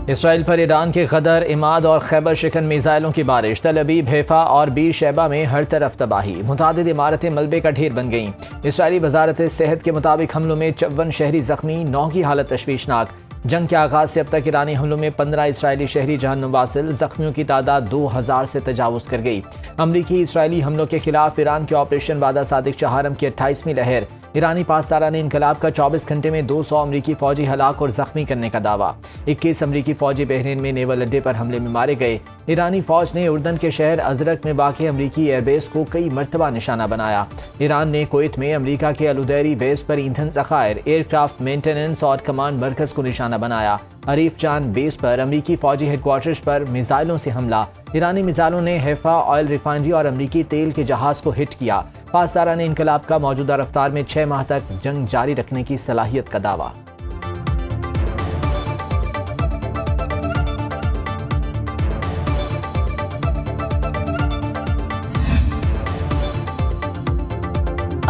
Israel पर Iran के गदर, इमाद और खैबर शिकन मिसाइलों की बारिश। तल अबीब, हैफा और बीर शैबा में हर तरफ तबाही। मुतादिद इमारतें मलबे का ढेर बन गईं। इसराइली वजारत सेहत के मुताबिक हमलों में 54 शहरी जख्मी, 9 की हालत तशवीशनाक। जंग के आगाज से अब तक ईरानी हमलों में 15 इसराइली शहरी जहन्नुम वासिल। जख्मियों की तादाद 2000 से तजावुज कर गई। अमरीकी इसराइली हमलों के खिलाफ ईरान के ऑपरेशन वादा सादिक चहारम की 28वीं लहर। ईरानी पासदारान इनकलाब का 24 घंटे में 200 अमरीकी फौजी हलाक और जख्मी करने का दावा। 21 अमरीकी फौजी बहरीन में नेवल अड्डे पर हमले में मारे गए। ईरानी फौज ने उर्दन के शहर अजरक में वाक़ अमरीकी एयरबेस को कई मरतबा निशाना बनाया। ईरान ने कुवैत में अमरीका के अलुदैरी बेस पर ईंधन ज़खायर, एयरक्राफ्ट मेंटेनेंस और कमांड मरकज़ को निशाना बनाया। अरीफ जान बेस पर अमरीकी फौजी हेडक्वार्टर्स पर मिसाइलों से हमला। ईरानी मिसाइलों ने हैफा ऑयल रिफाइनरी और अमरीकी तेल के जहाज को हिट किया। पासदारान इनकलाब का मौजूदा रफ्तार में 6 माह तक जंग जारी रखने की सलाहियत का दावा।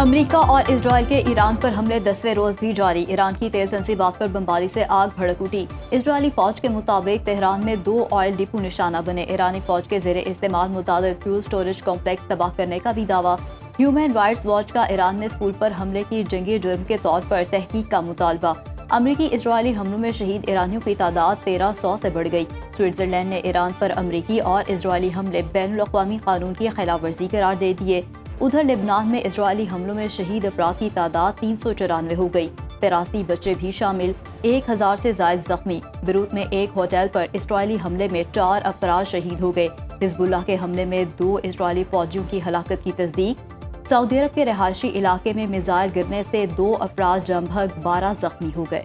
अमरीका और इजराइल के ईरान पर हमले 10वें रोज भी जारी। ईरान की तेल तंसीबात पर बमबारी से आग भड़क उठी। इजरायली फौज के मुताबिक तेहरान में 2 ऑयल डिपो निशाना बने। ईरानी फौज के जेरे इस्तेमाल मुताबिक फ्यूल स्टोरेज कॉम्प्लेक्स तबाह करने का भी दावा। ह्यूमन राइट्स वॉच का ईरान में स्कूल पर हमले की जंगी जुर्म के तौर पर तहकीक का मुतालबा। अमरीकी इजरायली हमलों में शहीद ईरानियों की तादाद 1300 से बढ़ गई। स्विट्जरलैंड ने ईरान पर अमरीकी और इजरायली हमले बैनुल-अक़वामी कानून की खिलाफ वर्जी करार दे दिए। उधर लेबनान में इजरायली हमलों में शहीद अफराद की तादाद 394 हो गई। 83 बच्चे भी शामिल, 1000 से ज्यादा जख्मी। बेरूत में एक होटल पर इजरायली हमले में 4 अफराद शहीद हो गए। हिजबुल्लाह के हमले में 2 इजरायली फौजियों की हलाकत की तस्दीक। सऊदी अरब के रहायशी इलाके में मिसाइल गिरने से 2 अफराद जमभग 12 जख्मी हो गए।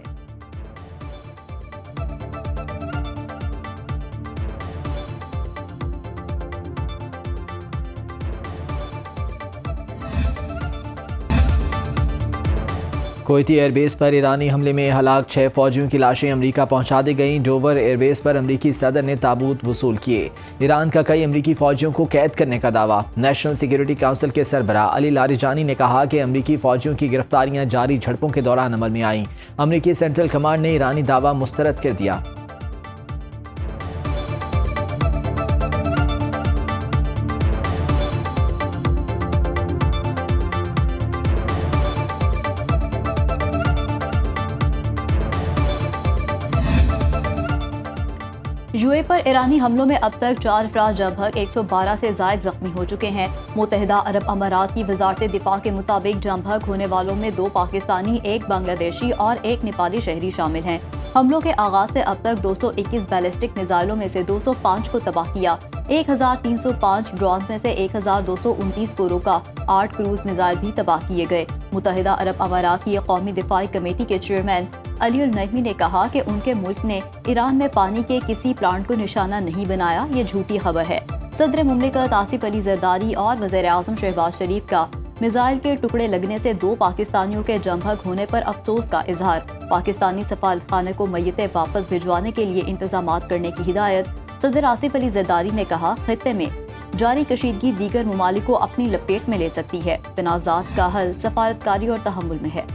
कुवैती एयरबेस पर ईरानी हमले में हलाक 6 फौजियों की लाशें अमरीका पहुंचा दी गईं। डोवर एयरबेस पर अमरीकी सदर ने ताबूत वसूल किए। ईरान का कई अमरीकी फौजियों को कैद करने का दावा। नेशनल सिक्योरिटी काउंसिल के सरबरा अली लारिजानी ने कहा कि अमरीकी फौजियों की गिरफ्तारियां जारी झड़पों के दौरान अमल में आईं। अमरीकी सेंट्रल कमांड ने ईरानी दावा मुस्तरद कर दिया। यूए पर ईरानी हमलों में अब तक 4 अफराद जमभग 112 से ज्यादा जख्मी हो चुके हैं। मुत्तहिदा अरब अमारात की वजारत दिफा के मुताबिक जमभग होने वालों में 2 पाकिस्तानी, 1 बांग्लादेशी और 1 नेपाली शहरी शामिल हैं। हमलों के आगाज से अब तक 221 बैलिस्टिक मिसाइलों में से 205 को तबाह किया। 1305 ड्रोन में से 1229 को रोका। 8 क्रूज मिसाइल भी तबाह किए गए। मुत्तहिदा अरब अमारात की कौमी दिफाई कमेटी के चेयरमैन अली अल नईमी ने कहा कि उनके मुल्क ने ईरान में पानी के किसी प्लांट को निशाना नहीं बनाया, ये झूठी खबर है। सदर मुमलिकत आसिफ अली जरदारी और वज़ीर आज़म शहबाज शरीफ का मिसाइल के टुकड़े लगने से 2 पाकिस्तानियों के जमभग होने पर अफसोस का इजहार। पाकिस्तानी सफारतखाने को मैयतें वापस भिजवाने के लिए इंतजामात करने की हिदायत। सदर आसिफ अली जरदारी ने कहा, खित्ते में जारी कशीदगी दीगर ममालिक को अपनी लपेट में ले सकती है। तनाज़ात का हल सफारतकारी और तहम्मुल में है।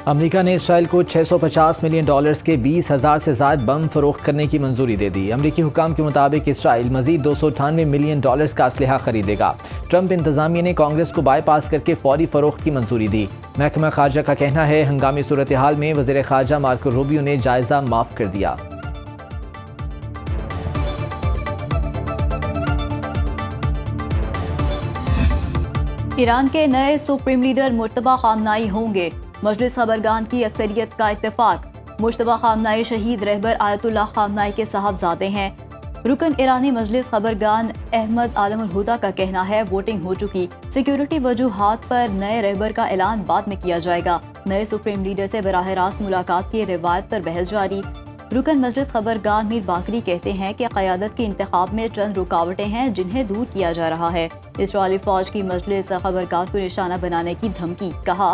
अमरीका ने इसराइल को $650 मिलियन के 20,000 से ज़ायद बम फरोख्त करने की मंजूरी दे दी। अमरीकी हुकाम के मुताबिक इसराइल मजीद $298 मिलियन का असलहा खरीदेगा। ट्रंप इंतजामिया ने कांग्रेस को बाईपास करके फौरी फरोख्त की मंजूरी दी। महकमा खारजा का कहना है, हंगामी सूरत हाल में वज़ीर खारजा मार्को रूबियो ने जायजा माफ कर दिया। ईरान के नए सुप्रीम लीडर मुर्तबा खामनाई होंगे। मजलिस खबरगान की अक्सरियत का इत्तेफाक। मुश्तबा खामनाई शहीद रहबर आयतुल्लाह खामनाई के साहबजादे हैं। रुकन ईरानी मजलिस खबरगान अहमद आलम अल हुदा का कहना है, वोटिंग हो चुकी, सिक्योरिटी वजूहात पर नए रहबर का ऐलान बाद में किया जाएगा। नए सुप्रीम लीडर से बराह रास्त मुलाकात की रिवायत पर बहस जारी। रुकन मजलिस खबरगान मीर बाकरी कहते हैं कि क़यादत के इंतखाब में चंद रुकावटें हैं जिन्हें दूर किया जा रहा है। इसराइली फौज की मजलिस खबरगान को निशाना बनाने की धमकी। कहा,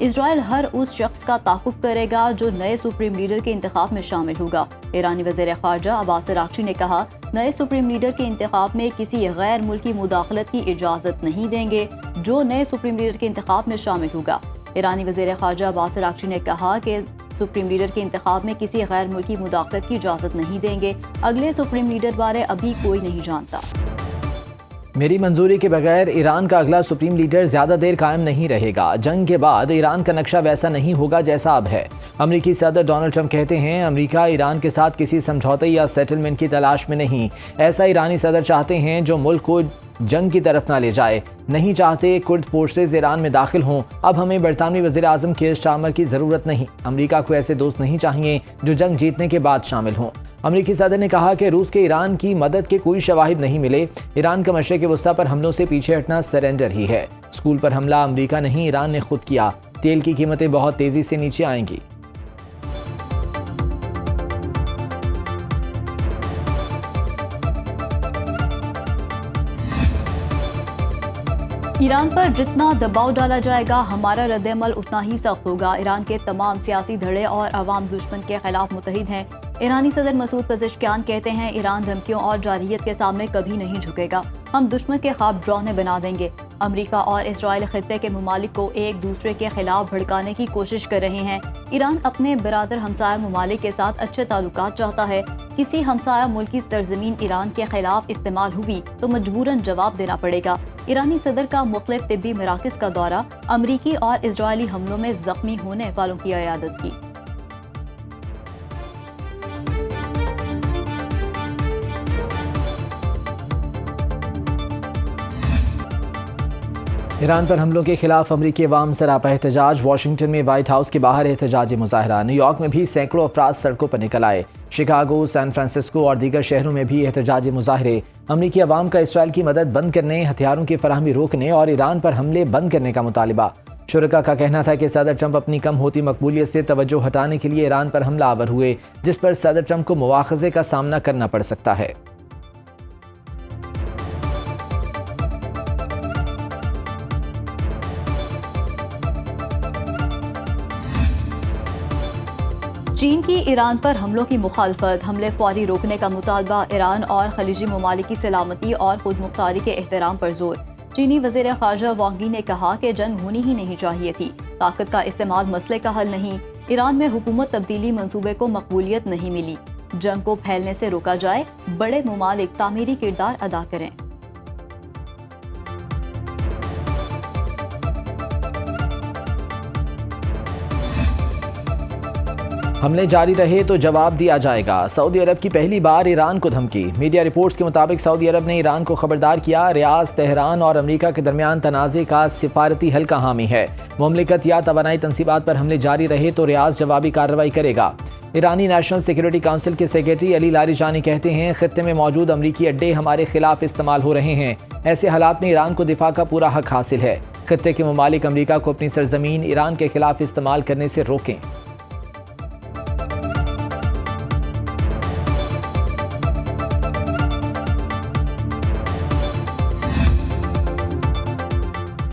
इजराइल हर उस शख्स का ताक़ुब करेगा जो नए सुप्रीम लीडर के इंतखाब में शामिल होगा। ईरानी वज़ीर ख़ारजा अब्बास अराग़ची ने कहा, नए सुप्रीम लीडर के इंतखाब में किसी गैर मुल्की मुदाखलत की इजाज़त नहीं देंगे जो नए सुप्रीम लीडर के इंतखाब में शामिल होगा। ईरानी वज़ीर ख़ारजा अब्बास अराग़ची ने कहा कि सुप्रीम लीडर के इंतखाब में किसी गैर मुल्की मुदाखलत की इजाज़त नहीं देंगे। अगले सुप्रीम लीडर बारे अभी कोई नहीं जानता। मेरी मंजूरी के बगैर ईरान का अगला सुप्रीम लीडर ज़्यादा देर कायम नहीं रहेगा। जंग के बाद ईरान का नक्शा वैसा नहीं होगा जैसा अब है। अमरीकी सदर डोनाल्ड ट्रंप कहते हैं अमरीका ईरान के साथ किसी समझौते या सेटलमेंट की तलाश में नहीं। ऐसा ईरानी सदर चाहते हैं जो मुल्क को जंग की तरफ ना ले जाए। नहीं चाहते कुर्द फोर्सेज ईरान में दाखिल हों। अब हमें बरतानवी वज़ीर आज़म कीर स्टारमर की ज़रूरत नहीं। अमरीका को ऐसे दोस्त नहीं चाहिए जो जंग जीतने के बाद शामिल हों। अमरीकी सदर ने कहा कि रूस के ईरान की मदद के कोई शवाहिद नहीं मिले। ईरान का मशरिक़ वस्ता पर हमलों से पीछे हटना सरेंडर ही है। स्कूल पर हमला अमरीका नहीं ईरान ने खुद किया। तेल की कीमतें बहुत तेज़ी से नीचे आएंगी। ईरान पर जितना दबाव डाला जाएगा हमारा रद्द-ए-अमल उतना ही सख्त होगा। ईरान के तमाम सियासी धड़े और अवाम दुश्मन के खिलाफ मुत्तहिद हैं। ईरानी सदर मसूद पेज़ेश्कियान कहते हैं ईरान धमकियों और जारहियत के सामने कभी नहीं झुकेगा। हम दुश्मन के ख्वाब ड्रौने बना देंगे। अमरीका और इसराइल खित्ते के ममालिक को एक दूसरे के खिलाफ भड़काने की कोशिश कर रहे हैं। ईरान अपने बिरादर हमसाया ममालिक के साथ अच्छे ताल्लुकात चाहता है। किसी हमसाया मुल्क की सरजमीन ईरान के खिलाफ इस्तेमाल हुई तो मजबूरन जवाब देना पड़ेगा। ईरानी सदर का मुख्तलिफ तिब्बी मराकज़ का दौरा, अमरीकी और इजरायली हमलों में जख्मी होने वालों की इयादत की। ईरान पर हमलों के खिलाफ अमरीकी अवाम सरापा एहतजाज। वाशिंगटन में व्हाइट हाउस के बाहर एहतजाजी मुजाहरा। न्यूयॉर्क में भी सैकड़ों अफराद सड़कों पर निकल आए। शिकागो, सैन फ्रांसिस्को और दीगर शहरों में भी एहतजाजी मुजाहरे। अमरीकी अवाम का इसराइल की मदद बंद करने, हथियारों की फराहमी रोकने और ईरान पर हमले बंद करने का मुतालिबा। शुरका का कहना था कि सदर ट्रंप अपनी कम होती मकबूलियत से तवज्जो हटाने के लिए ईरान पर हमला आवर हुए, जिस पर सदर ट्रंप को मुआखजे का सामना करना पड़ सकता है। चीन की ईरान पर हमलों की मुखालफत, हमले फौरी रोकने का मुतालबा। ईरान और खलीजी ममालिक की सलामती और खुद मुख्तारी के एहतराम पर जोर। चीनी वज़ीर ख़ारजा वांग यी ने कहा कि जंग होनी ही नहीं चाहिए थी। ताकत का इस्तेमाल मसले का हल नहीं। ईरान में हुकूमत तब्दीली मंसूबे को मकबूलियत नहीं मिली। जंग को फैलने से रोका जाए। बड़े ममालिक तामीरी किरदार अदा करें। हमले जारी रहे तो जवाब दिया जाएगा। सऊदी अरब की पहली बार ईरान को धमकी। मीडिया रिपोर्ट्स के मुताबिक सऊदी अरब ने ईरान को खबरदार किया, रियाद, तेहरान और अमेरिका के दरमियान तनाज़े का सिफारती हल का हामी है। मुमलिकत या तवानाई तंसीबात पर हमले जारी रहे तो रियाद जवाबी कार्रवाई करेगा। ईरानी नेशनल सिक्योरिटी काउंसिल के सेक्रेटरी अली लारिजानी कहते हैं खित्ते में मौजूद अमरीकी अड्डे हमारे खिलाफ इस्तेमाल हो रहे हैं। ऐसे हालात में ईरान को दिफा का पूरा हक हासिल है। खित्ते के ममालिक अमरीका को अपनी सरजमीन ईरान के खिलाफ इस्तेमाल करने से रोकें।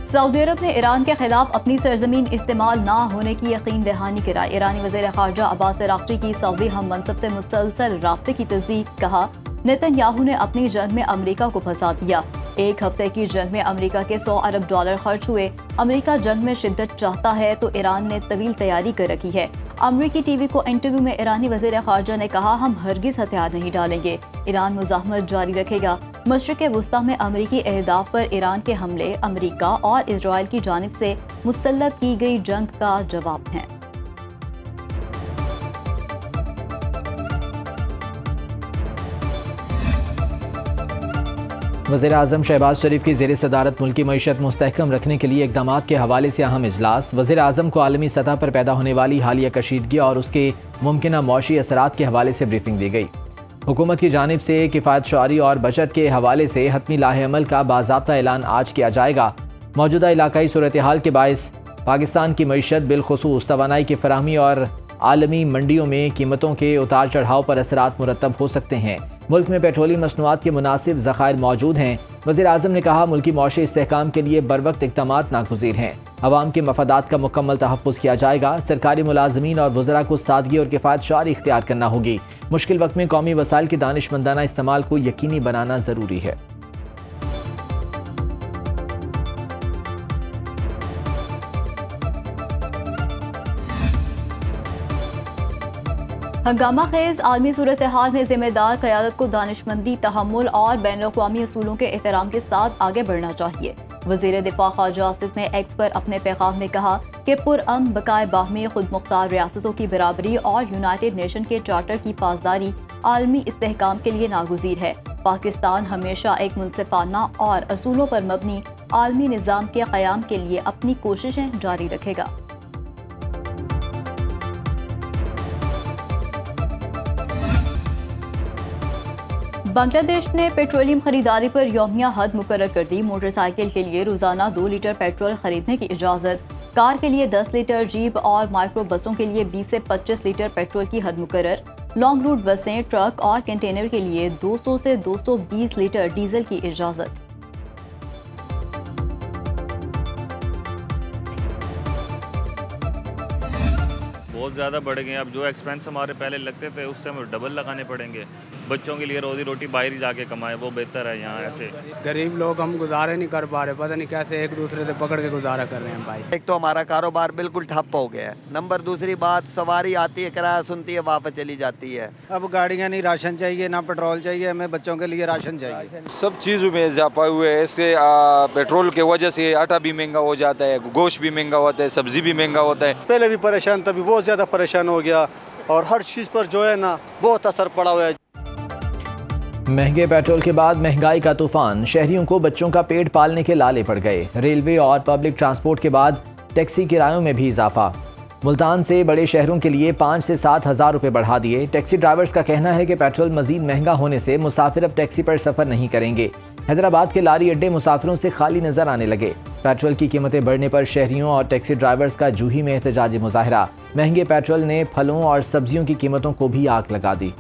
सऊदी अरब ने ईरान के खिलाफ अपनी सरजमीन इस्तेमाल ना होने की यकीन दहानी कराई। ईरानी वज़ीर ख़ारजा अब्बास अराग़ची की सऊदी हम मनसब से मुसलसल राब्ते की तस्दीक। कहा, नेतन्याहू ने अपनी जंग में अमरीका को फंसा दिया। एक हफ्ते की जंग में अमरीका के $100 अरब खर्च हुए। अमरीका जंग में शिद्दत चाहता है तो ईरान ने तवील तैयारी कर रखी है। अमरीकी टीवी को इंटरव्यू में ईरानी वज़ीर ख़ारजा ने कहा, हम हरगिज़ हथियार नहीं डालेंगे। ईरान मुज़ाहमत जारी रखेगा। मशरिक़ वुस्ता में अमरीकी अहदाफ पर ईरान के हमले अमरीका और इजराइल की जानिब से मुसल्लत की गई जंग का जवाब हैं। वज़ीर आज़म शहबाज शरीफ की ज़ेर सदारत मुल्की मईशत मुस्तहकम रखने के लिए इक़दाम के हवाले से अहम इजलास। वज़ीर आज़म को आलमी सतह पर पैदा होने वाली हालिया कशीदगी और उसके मुमकिन मौशी असरात के हवाले से ब्रीफिंग दी गई। हुकूमत की जानिब से किफ़ायत शुआरी और बचत के हवाले से हतमी लाहे-अमल का बाज़ाब्ता ऐलान आज किया जाएगा। मौजूदा इलाकाई सूरत हाल के बायस पाकिस्तान की मईशत बिलखुसूस तवानाई की फराहमी और आलमी मंडियों में कीमतों के उतार चढ़ाव पर असरात मुरतब हो सकते हैं। मुल्क में पेट्रोलियम मसनूआत के मुनासिब ज़खायर मौजूद हैं। वज़ीर आज़म ने कहा, मुल्की मौशी इस्तेहकाम के लिए बरवक्त इक़दामात नागुज़ीर हैं। अवाम के मफादात का मुकम्मल तहफ़्फ़ुज़ किया जाएगा। सरकारी मुलाज़मीन और वज़रा को सादगी और किफ़ायत शुआरी इख्तियार करना होगी। मुश्किल वक्त में कौमी वसाइल के दानिशमंदाना इस्तेमाल को यकीनी बनाना ज़रूरी है। हंगामा खेज आलमी सूरत हाल में जिम्मेदार क़यादत को दानिशमंदी, तहम्मुल और बैनुल-अक़वामी असूलों के एहतराम के साथ आगे बढ़ना चाहिए। वज़ीर दिफा ख्वाजा आसिफ ने एक्स पर अपने पैगाम में कहा कि पुरअमन, बकाए बाहमी खुद मुख्तार रियासतों की बराबरी और यूनाइटेड नेशन के चार्टर की पासदारी आलमी इस्तेहकाम के लिए नागुज़ीर है। पाकिस्तान हमेशा एक मुनसिफाना और असूलों पर मबनी आलमी निज़ाम के क़याम के लिए अपनी कोशिशें जारी रखेगा। बांग्लादेश ने पेट्रोलियम खरीदारी पर यौमिया हद मुकर्रर कर दी। मोटरसाइकिल के लिए रोजाना 2 लीटर पेट्रोल खरीदने की इजाज़त, कार के लिए 10 लीटर, जीप और माइक्रो बसों के लिए 20 से 25 लीटर पेट्रोल की हद मुकर्रर, लॉन्ग रूट बसें, ट्रक और कंटेनर के लिए 200 से 220 लीटर डीजल की इजाज़त। बहुत ज़्यादा बढ़ गए हैं। अब जो एक्सपेंस हमारे पहले लगते थे उससे हमें डबल लगाने पड़ेंगे। बच्चों के लिए रोजी रोटी बाहर ही जाके कमाए, वो बेहतर है। यहाँ ऐसे गरीब लोग हम गुजारे नहीं कर पा रहे, पता नहीं कैसे एक दूसरे से पकड़ के गुजारा कर रहे हैं भाई। एक तो हमारा कारोबार बिल्कुल ठप हो गया है, नंबर दूसरी बात सवारी आती है, किराया सुनती है, वापस चली जाती है। अब गाड़ियाँ नहीं, राशन चाहिए ना पेट्रोल चाहिए, हमें बच्चों के लिए राशन चाहिए। सब चीज़ों में इजाफा हुआ है। इसके पेट्रोल की वजह से आटा भी महंगा हो जाता है, गोश्त भी महंगा होता है, सब्जी भी महंगा होता है। पहले भी परेशान, तभी बहुत ज़्यादा परेशान हो गया और हर चीज़ पर जो है ना बहुत असर पड़ा हुआ है। महंगे पेट्रोल के बाद महंगाई का तूफान, शहरियों को बच्चों का पेट पालने के लाले पड़ गए। रेलवे और पब्लिक ट्रांसपोर्ट के बाद टैक्सी किरायों में भी इजाफा। मुल्तान से बड़े शहरों के लिए 5 से 7 हज़ार रुपये बढ़ा दिए। टैक्सी ड्राइवर्स का कहना है कि पेट्रोल मजीद महंगा होने से मुसाफिर अब टैक्सी पर सफ़र नहीं करेंगे। हैदराबाद के लारी अड्डे मुसाफिरों से खाली नजर आने लगे। पेट्रोल की कीमतें बढ़ने पर शहरियों और टैक्सी ड्राइवर्स का जूही में एहतजाजी मुजाहरा। महंगे पेट्रोल ने फलों और सब्जियों की कीमतों को भी आग लगा दी।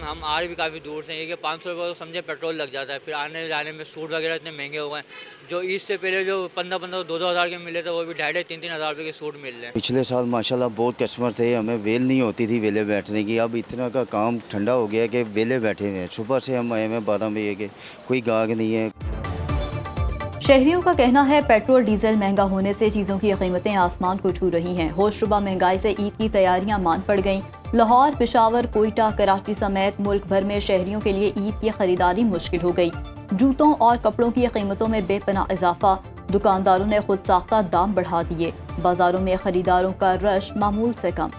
हम आ रहे भी काफ़ी दूर से, ये कि 500 रुपये तो समझे पेट्रोल लग जाता है। फिर आने जाने में सूट वगैरह इतने महंगे हो गए। जो ईद से पहले जो 15-15, 2-2 हज़ार के मिले थे, वो भी 2.5, 3-3 हज़ार रुपये के सूट मिल रहे हैं। पिछले साल माशाल्लाह बहुत कस्टमर थे, हमें वेल नहीं होती थी वेले बैठने की। अब इतना का काम ठंडा हो गया कि वेले बैठे हुए हैं। सुबह से हम आए हैं 12 बजे के, कोई गाहक नहीं है। शहरियों का कहना है पेट्रोल डीजल महंगा होने से चीज़ों की कीमतें आसमान को छू रही हैं। होशरुबा महंगाई से ईद की तैयारियां मांद पड़ गईं। लाहौर, पेशावर, कोयटा, कराची समेत मुल्क भर में शहरियों के लिए ईद की खरीदारी मुश्किल हो गई। जूतों और कपड़ों की कीमतों में बेपनाह इजाफा, दुकानदारों ने खुद साख्ता दाम बढ़ा दिए। बाजारों में खरीदारों का रश मामूल से कम।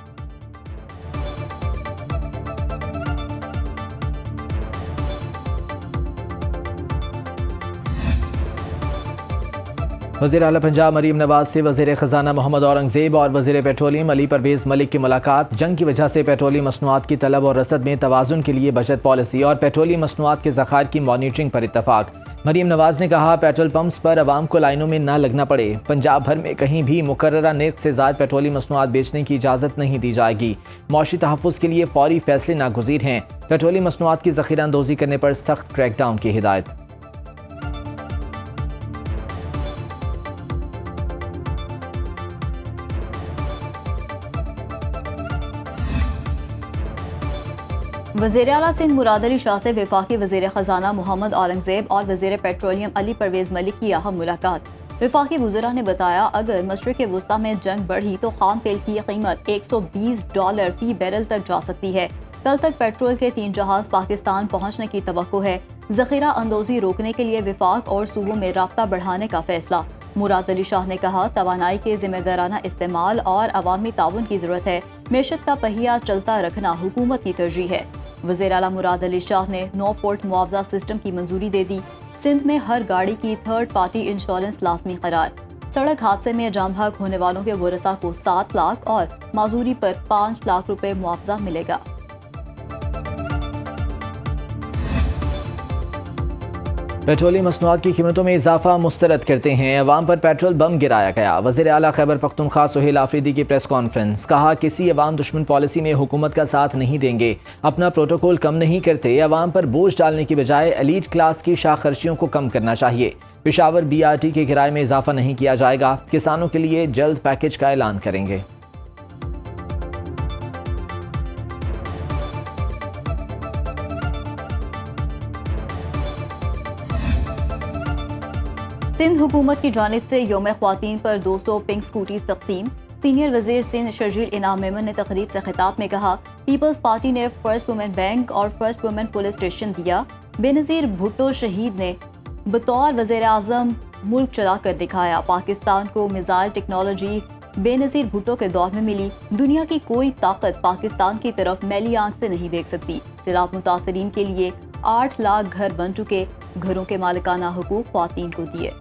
वज़ीर आला पंजाब मरीम नवाज से वज़ीर ख़जाना मोहम्मद औरंगज़ेब और वज़ीर पेट्रोलियम अली परवेज़ मलिक की मुलाकात। जंग की वजह से पेट्रोलियम मसनूआत की तलब और रसद में तवाज़ुन के लिए बचत पॉलिसी और पेट्रोलियम मसनूआत के ज़खायर की मॉनिटरिंग पर इत्तफाक। मरीम नवाज ने कहा पेट्रोल पंप्स पर आवाम को लाइनों में न लगना पड़े। पंजाब भर में कहीं भी मुकर्ररा निर्ख से ज़ायद पेट्रोलियम मसनूआत बेचने की इजाज़त नहीं दी जाएगी। मौशी तहफ़्फ़ुज़ के लिए फ़ौरी फैसले नागुज़ीर हैं। पेट्रोलियम मसनूआत की ज़ख़ीरा अंदोज़ी करने पर सख्त क्रैकडाउन की हिदायत। वज़ीर आला सिंध मुराद अली शाह से वफाकी वज़ीर ख़जाना मोहम्मद औरंगज़ेब और वज़ीर पेट्रोलियम अली परवेज़ मलिक की अहम मुलाकात। वफाकी वज़ीरा ने बताया अगर मशरिक़ वुस्ता में जंग बढ़ी तो खाम तेल की कीमत $120 फी बैरल तक जा सकती है। कल तक पेट्रोल के 3 जहाज पाकिस्तान पहुँचने की तवक्को है। ज़ख़ीरा अंदोज़ी रोकने के लिए वफाक और सूबों में राब्ता बढ़ाने का फैसला। मुराद अली शाह ने कहा तवानाई के जिम्मेदाराना इस्तेमाल और अवामी ताउन की ज़रूरत है। मेशत का पहिया चलता रखना हुकूमत की तरजीह है। वज़ीर आला मुराद अली शाह ने नो फॉल्ट मुआवजा सिस्टम की मंजूरी दे दी। सिंध में हर गाड़ी की थर्ड पार्टी इंश्योरेंस लाजमी करार। सड़क हादसे में जाम हक होने वालों के वरसा को 7 लाख और माजूरी पर 5 लाख रुपए मुआवजा मिलेगा। पेट्रोलियम मसनूआत की कीमतों में इजाफा मुस्तरद करते हैं। अवाम पर पेट्रोल बम गिराया गया। वज़ीर आला खैबर पख्तूनख्वा सुहेल आफरीदी की प्रेस कॉन्फ्रेंस। कहा किसी अवाम दुश्मन पॉलिसी में हुकूमत का साथ नहीं देंगे। अपना प्रोटोकॉल कम नहीं करते। अवाम पर बोझ डालने की बजाय एलीट क्लास की शाख खर्चियों को कम करना चाहिए। पेशावर BRT के किराए में इजाफा नहीं किया जाएगा। किसानों के लिए जल्द पैकेज का ऐलान करेंगे। सिंध हुकूमत की जानिब से यौम ख्वातीन पर 200 पिंक स्कूटीज तकसीम। सीनियर वजीर सिंध शर्जील इनाम मेमन ने तकरीब से खिताब में कहा, पीपल्स पार्टी ने फर्स्ट वुमेन बैंक और फर्स्ट वुमेन पुलिस स्टेशन दिया। बेनज़ीर भुट्टो शहीद ने बतौर वज़ीर आज़म मुल्क चला कर दिखाया। पाकिस्तान को मिसाइल टेक्नोलॉजी बेनज़ीर भुट्टो के दौर में मिली। दुनिया की कोई ताकत पाकिस्तान की तरफ मैली आंख से नहीं देख सकती। सैलाब मुतासरीन के लिए 8 लाख घर बन चुके, घरों के मालिकाना हुकूक ख्वातीन को दिए।